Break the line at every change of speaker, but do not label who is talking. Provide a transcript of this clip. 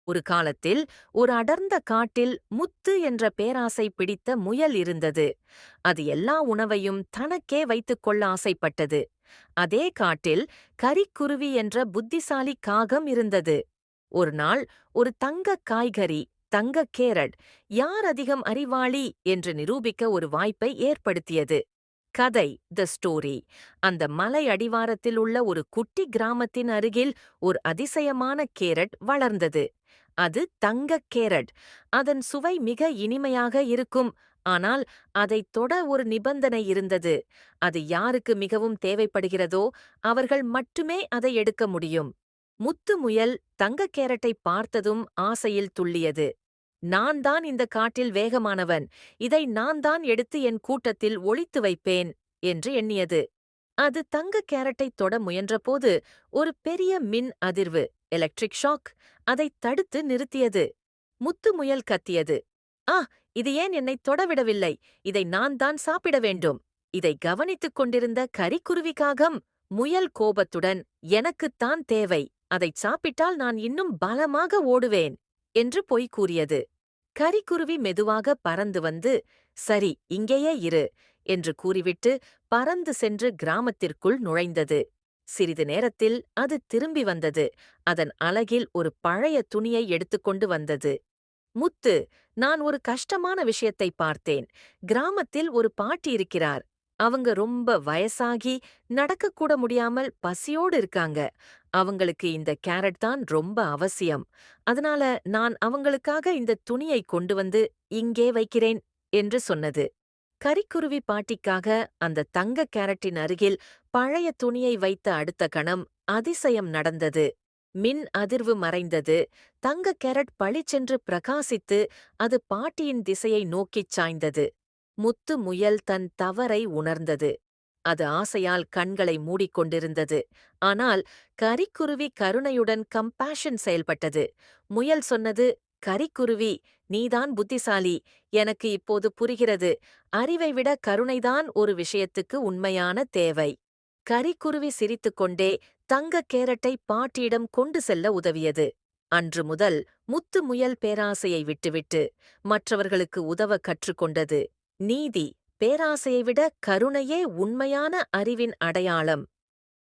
ஒரு காலத்தில் ஒரு அடர்ந்த காட்டில் முத்து என்ற பேராசை பிடித்த முயல் இருந்தது. அது எல்லா உணவையும் தனக்கே வைத்துக் கொள்ள ஆசைப்பட்டது. அதே காட்டில் கரிக்குருவி என்ற புத்திசாலி காகம் இருந்தது. ஒரு நாள் ஒரு தங்க காய்கறி, தங்க கேரட், யார் அதிகம் அறிவாளி என்று நிரூபிக்க ஒரு வாய்ப்பை ஏற்படுத்தியது. கதை த ஸ்டோரி. அந்த மலை அடிவாரத்தில் உள்ள ஒரு குட்டி கிராமத்தின் அருகில் ஒரு அதிசயமான கேரட் வளர்ந்தது. அது தங்கக் கேரட். அதன் சுவை மிக இனிமையாக இருக்கும். ஆனால் அதைத் தொட ஒரு நிபந்தனை இருந்தது. அது யாருக்கு மிகவும் தேவைப்படுகிறதோ அவர்கள் மட்டுமே அதை எடுக்க முடியும். முத்து முயல் தங்கக் கேரட்டை பார்த்ததும் ஆசையில் துள்ளியது. நான் தான் இந்த காட்டில் வேகமானவன். இதை நான் தான் எடுத்து என் கூட்டத்தில் ஒளித்து வைப்பேன் என்று எண்ணியது. அது தங்க கேரட்டைத் தொட முயன்றபோது ஒரு பெரிய மின் அதிர்வு, எலக்ட்ரிக் ஷாக், அதைத் தடுத்து நிறுத்தியது. முத்து முயல் கத்தியது. ஆ, இது ஏன் என்னைத் தொடவிடவில்லை? இதை நான் தான் சாப்பிட வேண்டும். இதை கவனித்துக் கொண்டிருந்த கரிக்குருவிக்காகம் முயல் கோபத்துடன், எனக்குத்தான் தேவை. அதைச் சாப்பிட்டால் நான் இன்னும் பலமாக ஓடுவேன் என்று பொய் கூறியது. கரிக்குருவி மெதுவாக பறந்து வந்து, சரி, இங்கேயே இரு என்று கூறிவிட்டு பறந்து சென்று கிராமத்திற்குள் நுழைந்தது. சிறிது நேரத்தில் அது திரும்பி வந்தது. அதன் அலகில் ஒரு பழைய துணியை எடுத்துக்கொண்டு வந்தது. முத்து, நான் ஒரு கஷ்டமான விஷயத்தை பார்த்தேன். கிராமத்தில் ஒரு பாட்டி இருக்கிறார். அவங்க ரொம்ப வயசாகி நடக்கக்கூட முடியாமல் பசியோடு இருக்காங்க. அவங்களுக்கு இந்த கேரட் தான் ரொம்ப அவசியம். அதனால நான் அவங்களுக்காக இந்த துணியை கொண்டு வந்து இங்கே வைக்கிறேன் என்று சொன்னது. கரிக்குருவி பாட்டிக்காக அந்த தங்க கேரட்டின் அருகில் பழைய துணியை வைத்த அடுத்த கணம் அதிசயம் நடந்தது. மின் அதிர்வு மறைந்தது. தங்க கேரட் பளிச்சென்று பிரகாசித்து அது பாட்டியின் திசையை நோக்கிச் சாய்ந்தது. முத்து முயல் தன் தவறை உணர்ந்தது. அது ஆசையால் கண்களை மூடிக்கொண்டிருந்தது. ஆனால் கரிக்குருவி கருணையுடன் கம்பேஷன் செயல்பட்டது. முயல் சொன்னது, கரிக்குருவி, நீதான் புத்திசாலி. எனக்கு இப்போது புரிகிறது. அறிவை விட கருணைதான் ஒரு விஷயத்துக்கு உண்மையான தேவை. கரிக்குருவி சிரித்துக்கொண்டே தங்கக் கேரட்டை பாட்டியிடம் கொண்டு செல்ல உதவியது. அன்று முதல் முத்து முயல் பேராசையை விட்டுவிட்டு மற்றவர்களுக்கு உதவ கற்றுக்கொண்டது. நீதி, பேராசையை விட கருணையே உண்மையான அறிவின் அடையாளம்.